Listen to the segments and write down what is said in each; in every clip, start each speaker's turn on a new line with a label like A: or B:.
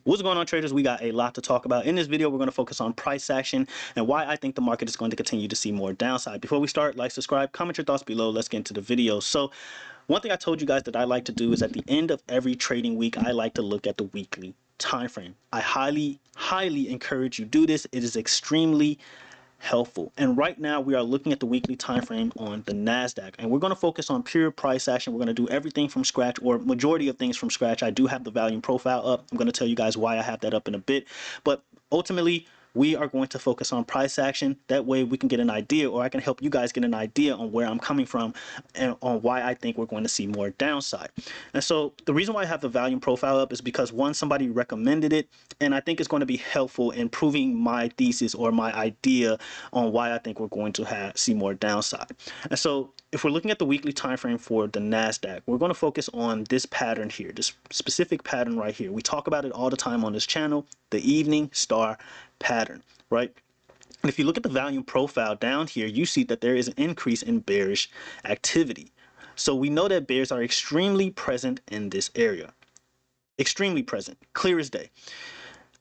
A: What's going on, traders? We got a lot to talk about. In this video, we're going to focus on price action and why I think the market is going to continue to see more downside. Before we start, like, subscribe, comment your thoughts below. Let's get into the video. So one thing I told you guys that I like to do is at the end of every trading week, I like to look at the weekly time frame. I highly encourage you do this. It is extremely helpful. And right now we are looking at the weekly time frame on the Nasdaq, and we're going to focus on pure price action. We're going to do everything from scratch, or majority of things from scratch. I do have the volume profile up. I'm going to tell you guys why I have that up in a bit, but ultimately we are going to focus on price action. That way we can get an idea, or I can help you guys get an idea on where I'm coming from and on why I think we're going to see more downside. And so the reason why I have the volume profile up is because, one, somebody recommended it, and I think it's going to be helpful in proving my thesis or my idea on why I think we're going to see more downside. And so if we're looking at the weekly time frame for the Nasdaq, we're going to focus on this pattern here, this specific pattern right here. We talk about it all the time on this channel, the evening star pattern, right? And if you look at the volume profile down here, you see that there is an increase in bearish activity. So we know that bears are extremely present in this area, extremely present, clear as day.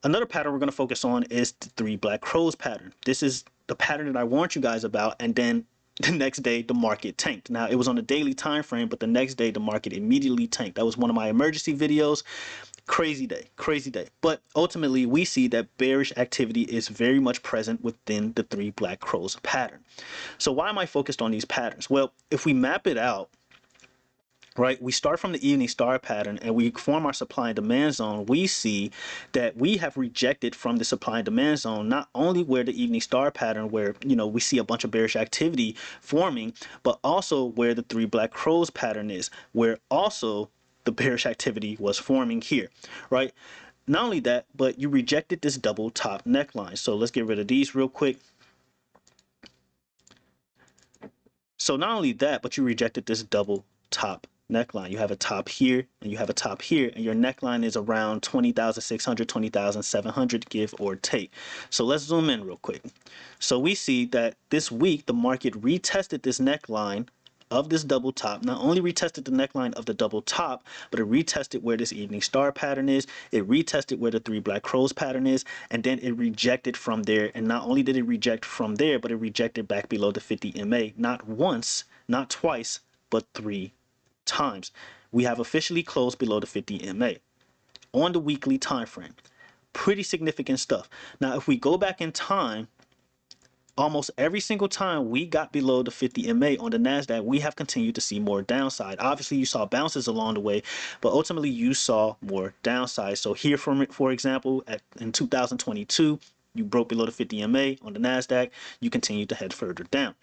A: Another pattern we're going to focus on is the three black crows pattern. This is the pattern that I warned you guys about, and then the next day the market tanked. Now it was on a daily time frame, but the next day the market immediately tanked. That was one of my emergency videos. Crazy day, crazy day. But ultimately we see that bearish activity is very much present within the three black crows pattern. So why am I focused on these patterns? Well, if we map it out, right, we start from the evening star pattern and we form our supply and demand zone. We see that we have rejected from the supply and demand zone, not only where the evening star pattern, where, you know, we see a bunch of bearish activity forming, but also where the three black crows pattern is, where also the bearish activity was forming here, right? Not only that, but you rejected this double top neckline. So let's get rid of these real quick. So not only that, but you rejected this double top neckline. You have a top here and you have a top here, and your neckline is around 20,600, 20,700, give or take. So let's zoom in real quick. So we see that this week the market retested this neckline of this double top. Not only retested the neckline of the double top, but it retested where this evening star pattern is. It retested where the three black crows pattern is, and then it rejected from there. And not only did it reject from there, but it rejected back below the 50 MA, not once, not twice, but 3 times. We have officially closed below the 50 MA on the weekly time frame. Pretty significant stuff. Now if we go back in time, almost every single time we got below the 50 MA on the Nasdaq, we have continued to see more downside. Obviously you saw bounces along the way, but ultimately you saw more downside. So here, for example, in 2022, you broke below the 50 MA on the Nasdaq, you continued to head further down.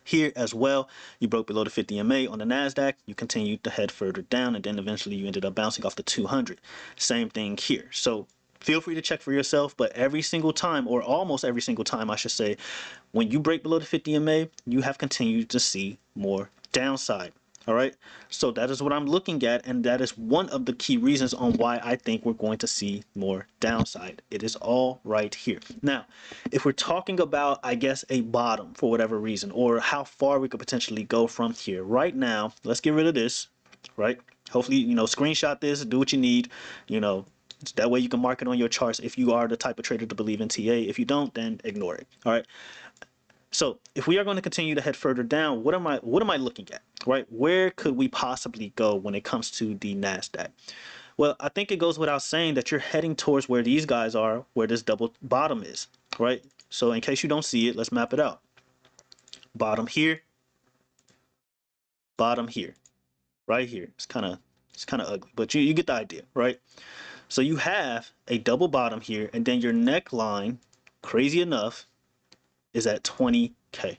A: Here as well, you broke below the 50 MA on the Nasdaq, you continued to head further down, and then eventually you ended up bouncing off the 200. Same thing here. So feel free to check for yourself, but every single time, or almost every single time I should say, when you break below the 50 MA, you have continued to see more downside. All right, so that is what I'm looking at, and that is one of the key reasons on why I think we're going to see more downside. It is all right here. Now, if we're talking about, I guess, a bottom for whatever reason, or how far we could potentially go from here, right now, let's get rid of this, right? Hopefully, you know, screenshot this, do what you need, you know, that way you can mark it on your charts if you are the type of trader to believe in TA. If you don't, then ignore it. All right. So if we are going to continue to head further down, what am I looking at, right? Where could we possibly go when it comes to the Nasdaq? Well, I think it goes without saying that you're heading towards where these guys are, where this double bottom is, right? So in case you don't see it, let's map it out. Bottom here, right here. It's kind of ugly, but you get the idea, right? So you have a double bottom here, and then your neckline, crazy enough, is at 20K.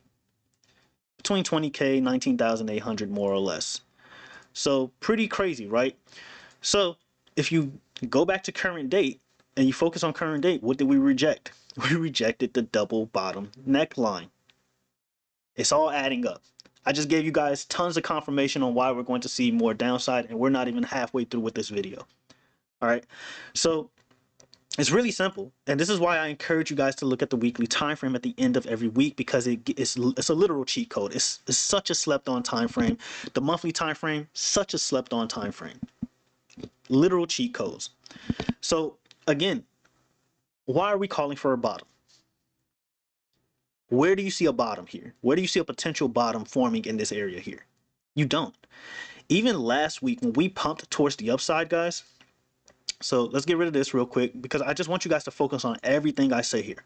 A: Between 20K, 19,800 more or less. So pretty crazy, right? So if you go back to current date and you focus on current date, what did we reject? We rejected the double bottom neckline. It's all adding up. I just gave you guys tons of confirmation on why we're going to see more downside, and we're not even halfway through with this video. All right, so it's really simple, and this is why I encourage you guys to look at the weekly time frame at the end of every week, because it's a literal cheat code. It's such a slept-on time frame. The monthly time frame, such a slept-on time frame. Literal cheat codes. So again, why are we calling for a bottom? Where do you see a bottom here? Where do you see a potential bottom forming in this area here? You don't. Even last week when we pumped towards the upside, guys. So let's get rid of this real quick because I just want you guys to focus on everything I say here.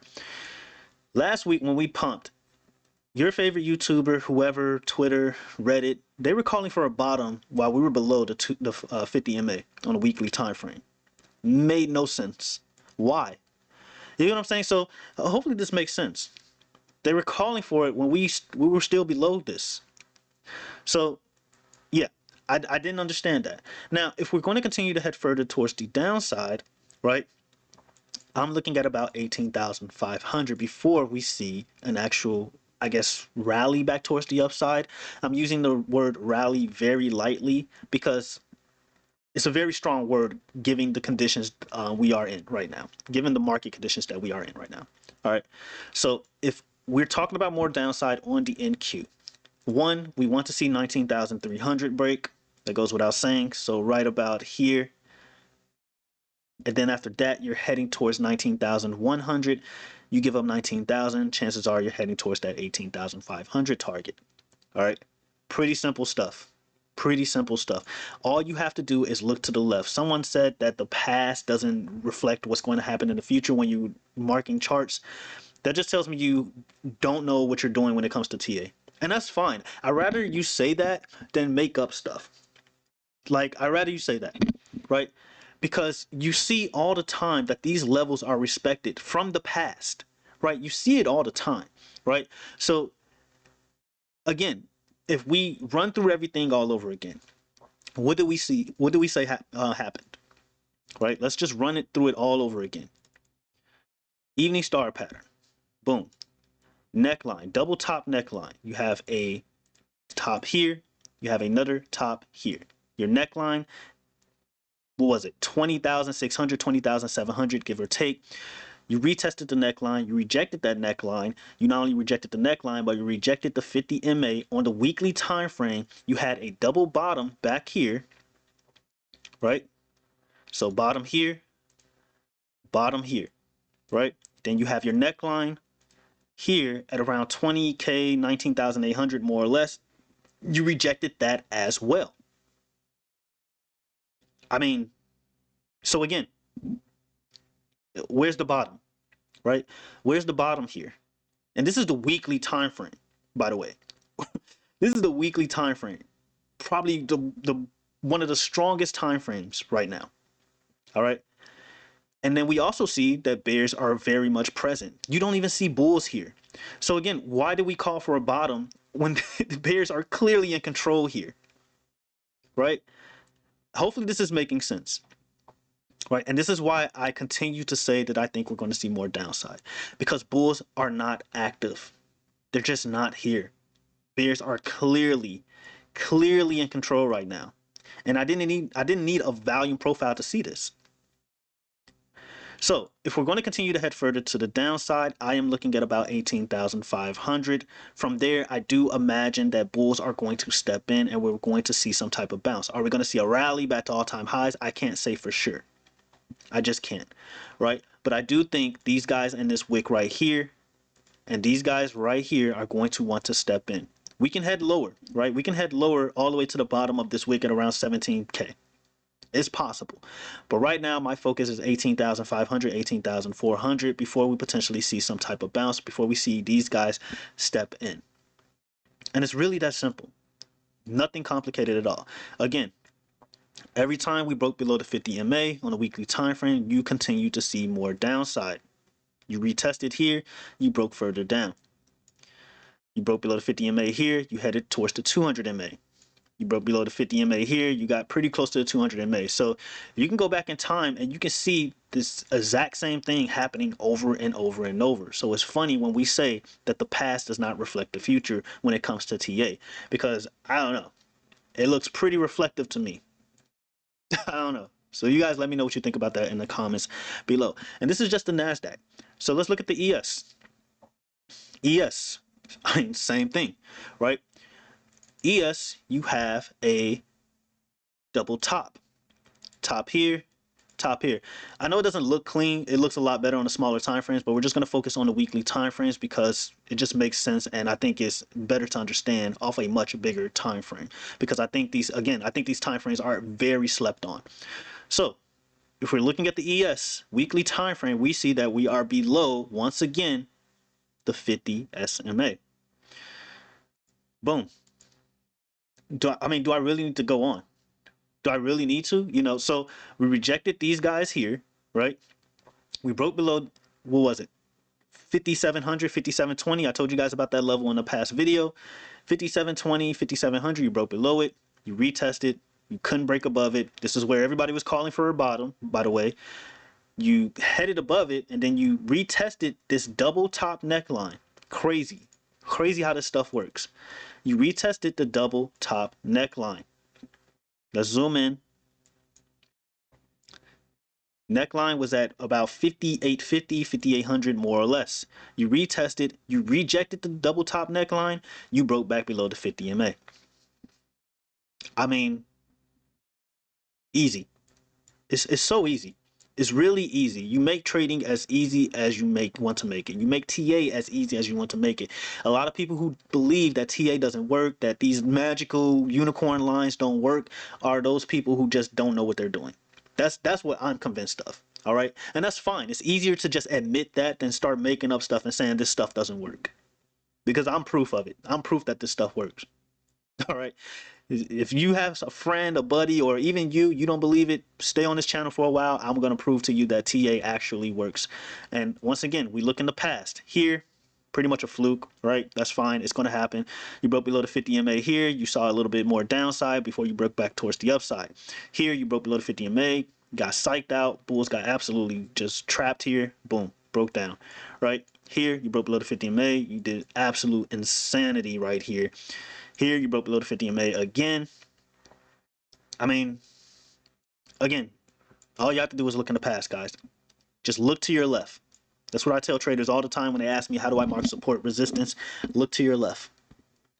A: Last week when we pumped, your favorite YouTuber, whoever, Twitter, Reddit, they were calling for a bottom while we were below the 50 MA on a weekly time frame. Made no sense. Why? You know what I'm saying? So hopefully this makes sense. They were calling for it when we were still below this. So yeah, I didn't understand that. Now, if we're going to continue to head further towards the downside, right? I'm looking at about 18,500 before we see an actual, I guess, rally back towards the upside. I'm using the word rally very lightly because it's a very strong word given the conditions we are in right now, given the market conditions that we are in right now. All right. So if we're talking about more downside on the NQ, one, we want to see 19,300 break. That goes without saying. So right about here. And then after that, you're heading towards 19,100. You give up 19,000, chances are you're heading towards that 18,500 target. All right. Pretty simple stuff. Pretty simple stuff. All you have to do is look to the left. Someone said that the past doesn't reflect what's going to happen in the future when you're marking charts. That just tells me you don't know what you're doing when it comes to TA. And that's fine. I'd rather you say that than make up stuff. Like, I'd rather you say that, right? Because you see all the time that these levels are respected from the past, right? You see it all the time, right? So, again, if we run through everything all over again, what do we see? What do we say happened, right? Let's just run it through it all over again. Evening star pattern, boom. Neckline, double top neckline. You have a top here, you have another top here. Your neckline, what was it? 20,600, 20,700, give or take. You retested the neckline, you rejected that neckline. You not only rejected the neckline, but you rejected the 50 MA on the weekly time frame. You had a double bottom back here, right? So bottom here, right? Then you have your neckline here at around 20K, 19,800 more or less. You rejected that as well. I mean, so again, where's the bottom, right? Where's the bottom here? And this is the weekly time frame, by the way. This is the weekly time frame. Probably the one of the strongest time frames right now. All right. And then we also see that bears are very much present. You don't even see bulls here. So again, why do we call for a bottom when the bears are clearly in control here? Right? Hopefully this is making sense. Right? And this is why I continue to say that I think we're going to see more downside, because bulls are not active. They're just not here. Bears are clearly in control right now. And I didn't need a volume profile to see this. So if we're going to continue to head further to the downside, I am looking at about 18,500. From there, I do imagine that bulls are going to step in and we're going to see some type of bounce. Are we going to see a rally back to all-time highs? I can't say for sure. I just can't, right? But I do think these guys in this wick right here and these guys right here are going to want to step in. We can head lower, right? We can head lower all the way to the bottom of this wick at around 17K. It's possible. But right now, my focus is 18,500, 18,400 before we potentially see some type of bounce, before we see these guys step in. And it's really that simple. Nothing complicated at all. Again, every time we broke below the 50 MA on a weekly time frame, you continue to see more downside. You retested here, you broke further down. You broke below the 50 MA here, you headed towards the 200 MA. You broke below the 50 MA here, you got pretty close to the 200 MA. So you can go back in time and you can see this exact same thing happening over and over and over. So it's funny when we say that the past does not reflect the future when it comes to TA, because I don't know, it looks pretty reflective to me. I don't know. So you guys let me know what you think about that in the comments below. And this is just the Nasdaq. So let's look at the ES. ES, I mean, same thing, right? ES, you have a double top. Top here, top here. I know it doesn't look clean. It looks a lot better on the smaller time frames, but we're just going to focus on the weekly time frames because it just makes sense, and I think it's better to understand off a much bigger time frame, because I think these, again, I think these time frames are very slept on. So if we're looking at the ES weekly time frame, we see that we are below, once again, the 50 SMA. Boom. Do I really need to go on? Do I really need to? You know, so we rejected these guys here, right? We broke below, what was it? 5,700, 5,720. I told you guys about that level in the past video. 5,720, 5,700, you broke below it. You retested. You couldn't break above it. This is where everybody was calling for a bottom, by the way. You headed above it, and then you retested this double top neckline. Crazy. Crazy how this stuff works. You retested the double top neckline. Let's zoom in. Neckline was at about 5,850, 5,800 more or less. You retested, you rejected the double top neckline, you broke back below the 50 MA. I mean, easy. It's so easy. It's really easy. You make trading as easy as you want to make it. You make TA as easy as you want to make it. A lot of people who believe that TA doesn't work, that these magical unicorn lines don't work, are those people who just don't know what they're doing. That's what I'm convinced of. All right, and that's fine. It's easier to just admit that than start making up stuff and saying this stuff doesn't work, because I'm proof of it. I'm proof that this stuff works. All right. If you have a friend, a buddy, or even you don't believe it, stay on this channel for a while. I'm going to prove to you that TA actually works. And once again, we look in the past. Here, pretty much a fluke, right? That's fine. It's going to happen. You broke below the 50 MA here. You saw a little bit more downside before you broke back towards the upside. Here, you broke below the 50 MA, got psyched out. Bulls got absolutely just trapped here. Boom, broke down, right? Here, you broke below the 50 MA. You did absolute insanity right here. Here, you broke below the 50 MA again. I mean, again, all you have to do is look in the past, guys. Just look to your left. That's what I tell traders all the time when they ask me, how do I mark support resistance? Look to your left.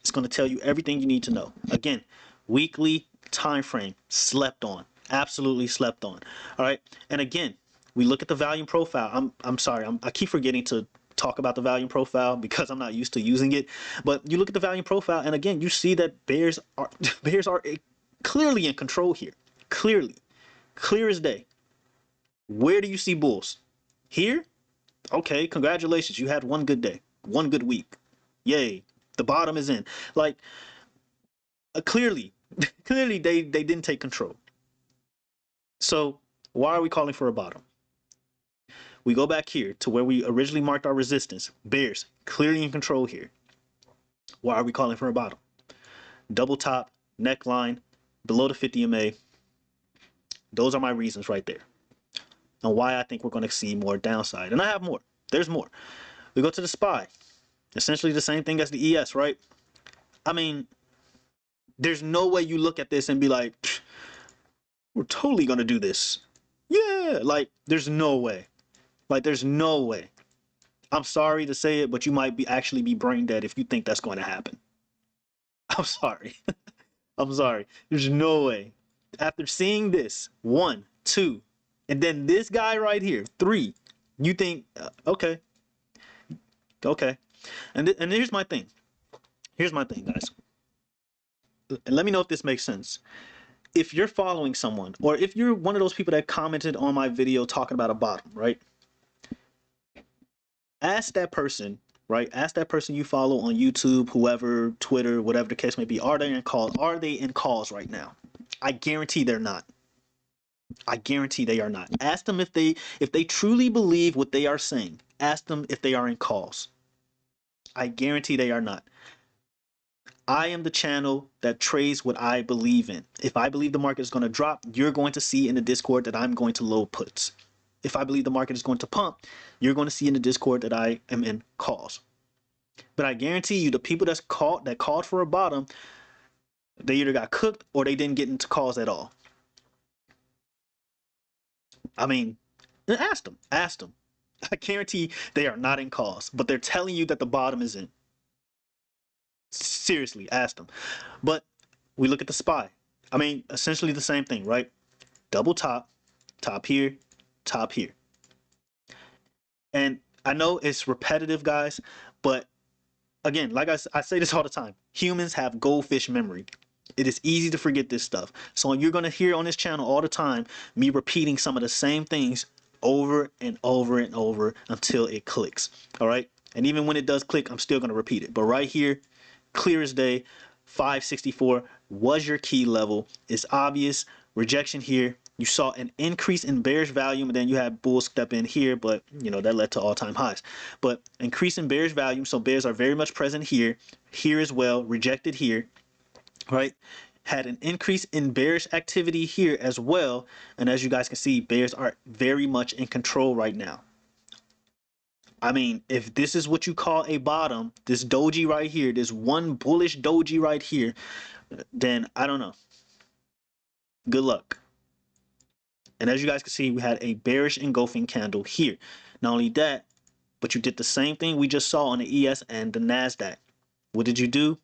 A: It's going to tell you everything you need to know. Again, weekly time frame, slept on. Absolutely slept on. All right. And again, we look at the volume profile. I'm sorry. I keep forgetting to talk about the volume profile because I'm not used to using it. But you look at the volume profile, and again, you see that bears are clearly in control here. Clearly, clear as day. Where do you see bulls? Here? Okay, congratulations. You had one good day, one good week. Yay. The bottom is in. Like, clearly, clearly they didn't take control. So why are we calling for a bottom? We go back here to where we originally marked our resistance. Bears clearly in control here. Why are we calling for a bottom? Double top, neckline, below the 50 MA. Those are my reasons right there. And why I think we're going to see more downside. And I have more. There's more. We go to the SPY. Essentially the same thing as the ES, right? I mean, there's no way you look at this and be like, we're totally going to do this. Yeah, like, there's no way. Like, there's no way. I'm sorry to say it, but you might actually be brain dead if you think that's going to happen. I'm sorry. I'm sorry. There's no way. After seeing this, 1, 2, and then this guy right here, 3, you think, okay. And here's my thing. Here's my thing, guys. And let me know if this makes sense. If you're following someone, or if you're one of those people that commented on my video talking about a bottom, right? Ask that person, right? Ask that person you follow on YouTube, whoever, Twitter, whatever the case may be. Are they in calls? Are they in calls right now? I guarantee they're not. I guarantee they are not. Ask them if they truly believe what they are saying. Ask them if they are in calls. I guarantee they are not. I am the channel that trades what I believe in. If I believe the market is going to drop, you're going to see in the Discord that I'm going to load puts. If I believe the market is going to pump, you're going to see in the Discord that I am in calls. But I guarantee you, the people that called for a bottom, they either got cooked or they didn't get into calls at all. I mean, ask them. Ask them. I guarantee they are not in calls, but they're telling you that the bottom is in. Seriously, ask them. But we look at the SPY. I mean, essentially the same thing, right? Double top, top here, top here. And I know it's repetitive, guys, but again, like I say this all the time, humans have goldfish memory. It is easy to forget this stuff. So you're going to hear on this channel all the time me repeating some of the same things over and over and over until it clicks. All right. And even when it does click, I'm still going to repeat it. But right here, clear as day, 564 was your key level. It's obvious. Rejection here. You saw an increase in bearish volume, and then you had bulls step in here, but you know that led to all-time highs. But increase in bearish volume, so bears are very much present here, here as well, rejected here, right? Had an increase in bearish activity here as well, and as you guys can see, bears are very much in control right now. I mean, if this is what you call a bottom, this doji right here, this one bullish doji right here, then I don't know. Good luck. And as you guys can see, we had a bearish engulfing candle here. Not only that, but you did the same thing we just saw on the ES and the Nasdaq. What did you do?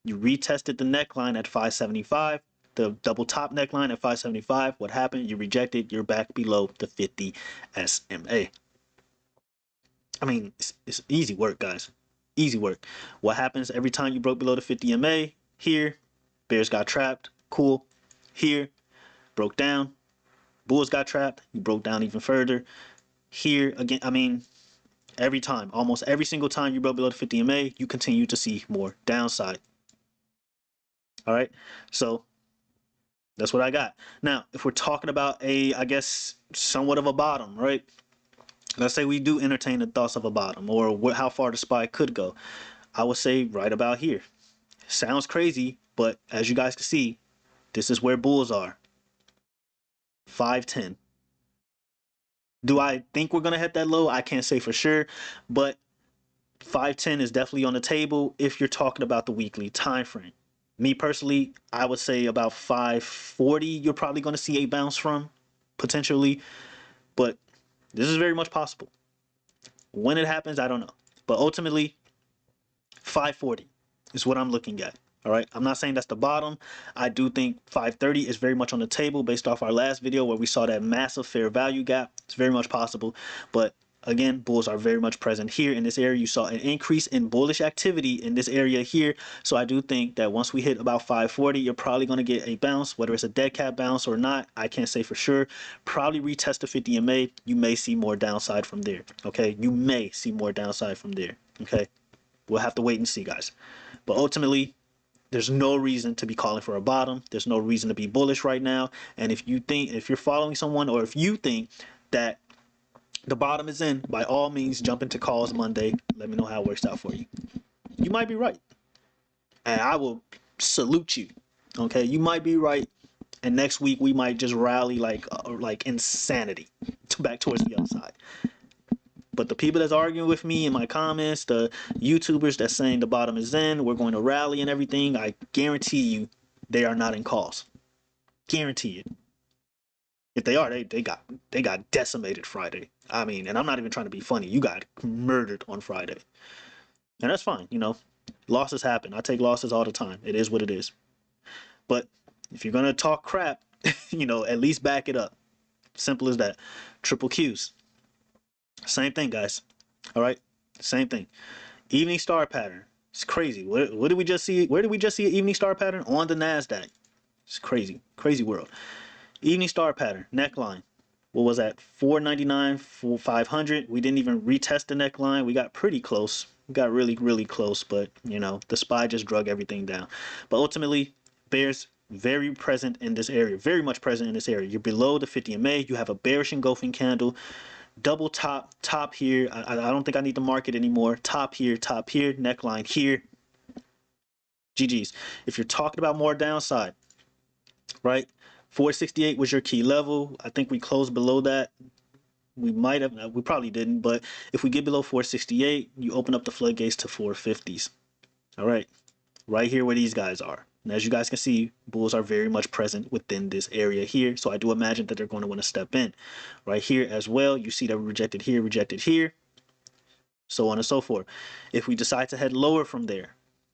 A: You retested the neckline at 575, the double top neckline at 575. What happened? You rejected. You're back below the 50 SMA. I mean, it's easy work, guys. Easy work. What happens every time you broke below the 50 MA? Here, bears got trapped. Cool. Here, broke down. Bulls got trapped. You broke down even further. Here, again, I mean, every time, almost every single time you broke below the 50 MA, you continue to see more downside. All right. So that's what I got. Now, if we're talking about I guess, somewhat of a bottom, right? Let's say we do entertain the thoughts of a bottom or how far the SPY could go. I would say right about here. Sounds crazy, but as you guys can see, this is where bulls are. 510. Do I think we're going to hit that low? I can't say for sure, but 510 is definitely on the table if you're talking about the weekly time frame. Me personally, I would say about 540 you're probably going to see a bounce from, potentially, but this is very much possible. When it happens, I don't know. But ultimately, 540 is what I'm looking at. All right. I'm not saying that's the bottom. I do think 530 is very much on the table based off our last video where we saw that massive fair value gap. It's very much possible. But again, bulls are very much present here in this area. You saw an increase in bullish activity in this area here. So I do think that once we hit about 540, you're probably going to get a bounce, whether it's a dead cat bounce or not. I can't say for sure. Probably retest the 50 MA. You may see more downside from there. Okay. You may see more downside from there. Okay. We'll have to wait and see, guys. But ultimately, there's no reason to be calling for a bottom. There's no reason to be bullish right now. And if you're following someone, or if you think that the bottom is in, by all means, jump into calls Monday. Let me know how it works out for you. You might be right, and I will salute you. Okay, you might be right, and next week we might just rally like insanity back towards the upside. But the people that's arguing with me in my comments, the YouTubers that's saying the bottom is in, we're going to rally and everything, I guarantee you they are not in calls. Guarantee it. If they are, they got decimated Friday. I mean, and I'm not even trying to be funny. You got murdered on Friday. And that's fine, you know. Losses happen. I take losses all the time. It is what it is. But if you're going to talk crap, you know, at least back it up. Simple as that. Triple Qs. Same thing, guys. All right, same thing. Evening star pattern. It's crazy. What did we just see? Where did we just see an evening star pattern? On the Nasdaq. It's crazy, crazy world. Evening star pattern. Neckline. What was that? 499 for 500. We didn't even retest the neckline. We got pretty close. We got really, really close. But you know, the SPY just drug everything down. But ultimately, bears very present in this area. Very much present in this area. You're below the 50 MA. You have a bearish engulfing candle. Double top here. I don't think I need to mark it anymore. Top here, neckline here. GG's. If you're talking about more downside, right? 468 was your key level. I think we closed below that. We might have, we probably didn't, but if we get below 468, you open up the floodgates to 450s. All right. Right here where these guys are. And as you guys can see, bulls are very much present within this area here. So I do imagine that they're going to want to step in. Right here as well, you see that we rejected here, so on and so forth. If we decide to head lower from there,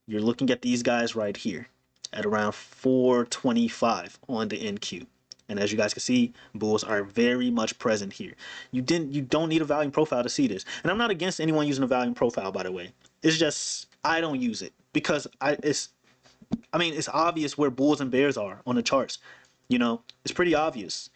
A: you're looking at these guys right here at around 425 on the NQ. And as you guys can see, bulls are very much present here. You don't need a volume profile to see this. And I'm not against anyone using a volume profile, by the way. It's just I don't use it because it's obvious where bulls and bears are on the charts. It's pretty obvious,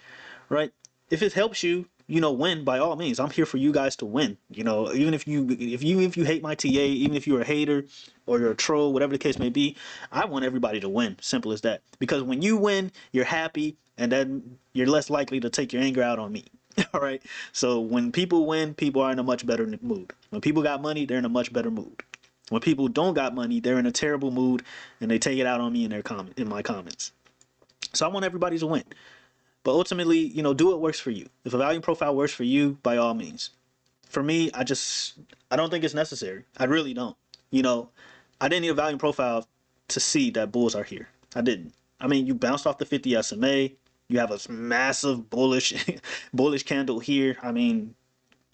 A: right? If it helps you, win, by all means. I'm here for you guys to win. Even if you hate my TA, even if you're a hater or you're a troll, whatever the case may be, I want everybody to win. Simple as that. Because when you win, you're happy, and then you're less likely to take your anger out on me. All right. So when people win, people are in a much better mood. When people got money, they're in a much better mood. When people don't got money, they're in a terrible mood, and they take it out on me in my comments. So I want everybody to win. But ultimately, do what works for you. If a value profile works for you, by all means. For me, I don't think it's necessary. I really don't. I didn't need a value profile to see that bulls are here. I didn't. You bounced off the 50 SMA. You have a massive bullish candle here.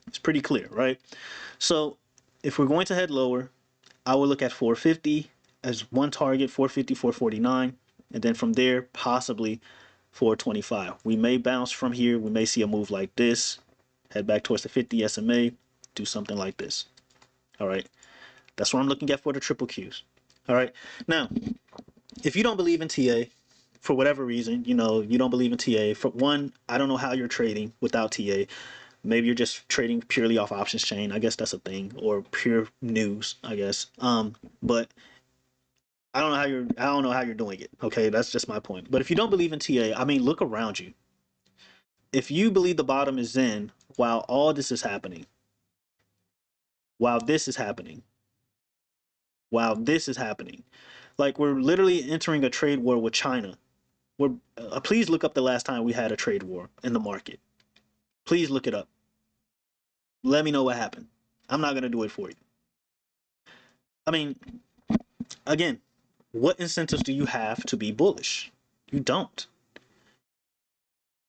A: It's pretty clear, right? So if we're going to head lower, I will look at 450 as one target, 450, 449, and then from there, possibly 425. We may bounce from here. We may see a move like this, head back towards the 50 SMA, do something like this. All right. That's what I'm looking at for the triple Qs. All right. Now, if you don't believe in TA, for whatever reason, you don't believe in TA. For one, I don't know how you're trading without TA. Maybe you're just trading purely off options chain. I guess that's a thing, or pure news, I guess. But I don't know how you're doing it. Okay, that's just my point. But if you don't believe in TA, look around you. If you believe the bottom is in while all this is happening, while this is happening, like we're literally entering a trade war with China. Please look up the last time we had a trade war in the market. Please look it up. Let me know what happened. I'm not going to do it for you. Again, what incentives do you have to be bullish? You don't.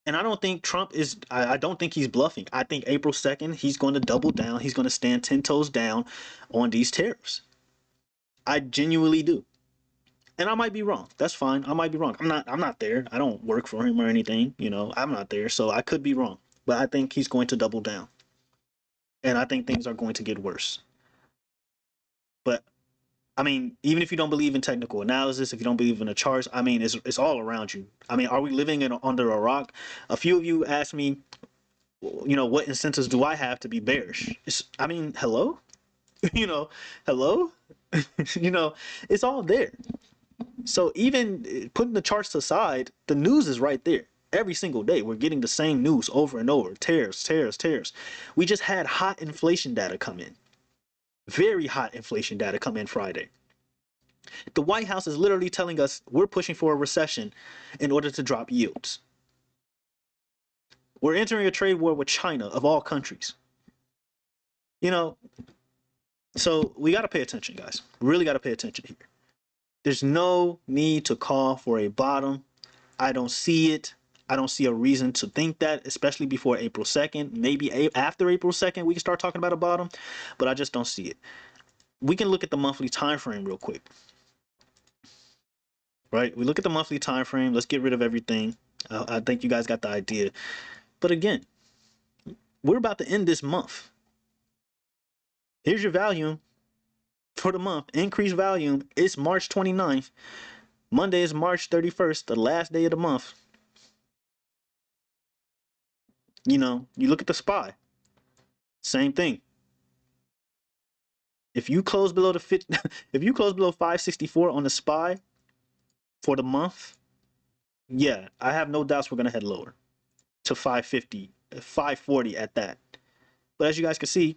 A: And I don't think Trump is, I don't think he's bluffing. I think April 2nd, he's going to double down. He's going to stand 10 toes down on these tariffs. I genuinely do. And I might be wrong. That's fine. I might be wrong. I'm not there. I don't work for him or anything. I'm not there. So I could be wrong. But I think he's going to double down. And I think things are going to get worse. But even if you don't believe in technical analysis, if you don't believe in the charts, it's all around you. Are we living under a rock? A few of you asked me, what incentives do I have to be bearish? Hello? Hello? It's all there. So even putting the charts aside, the news is right there. Every single day, we're getting the same news over and over. Tariffs. We just had hot inflation data come in. Very hot inflation data come in Friday. The White House is literally telling us we're pushing for a recession in order to drop yields. We're entering a trade war with China, of all countries. So we got to pay attention, guys. Really got to pay attention here. There's no need to call for a bottom. I don't see it. I don't see a reason to think that, especially before April 2nd. Maybe after April 2nd, we can start talking about a bottom, but I just don't see it. We can look at the monthly time frame real quick. Right? We look at the monthly time frame. Let's get rid of everything. I think you guys got the idea. But again, we're about to end this month. Here's your volume for the month. Increased volume. It's March 29th. Monday is March 31st, the last day of the month. You look at the SPY. Same thing. If you close below if you close below 564 on the SPY for the month, yeah, I have no doubts we're gonna head lower to 550, 540 at that. But as you guys can see,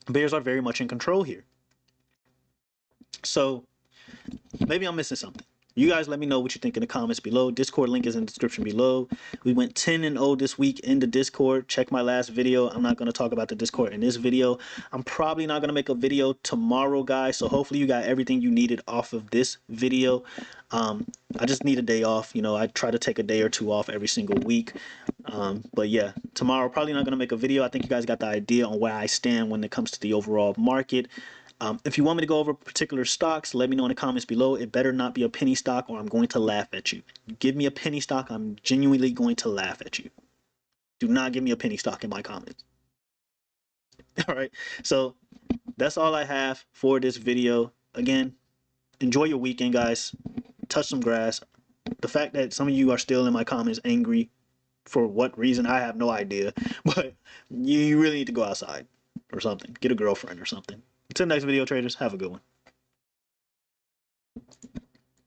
A: bears are very much in control here. So maybe I'm missing something. You guys let me know what you think in the comments below. Discord link is in the description below. We went 10-0 this week in the Discord. Check my last video. I'm not going to talk about the Discord in this video. I'm probably not going to make a video tomorrow, guys. So hopefully you got everything you needed off of this video. I just need a day off. I try to take a day or two off every single week. But yeah, tomorrow probably not going to make a video. I think you guys got the idea on where I stand when it comes to the overall market. If you want me to go over particular stocks, let me know in the comments below. It better not be a penny stock or I'm going to laugh at you. Give me a penny stock, I'm genuinely going to laugh at you. Do not give me a penny stock in my comments. All right, so that's all I have for this video. Again, enjoy your weekend, guys. Touch some grass. The fact that some of you are still in my comments angry for what reason, I have no idea. But you really need to go outside or something. Get a girlfriend or something. Until next video, traders, have a good one.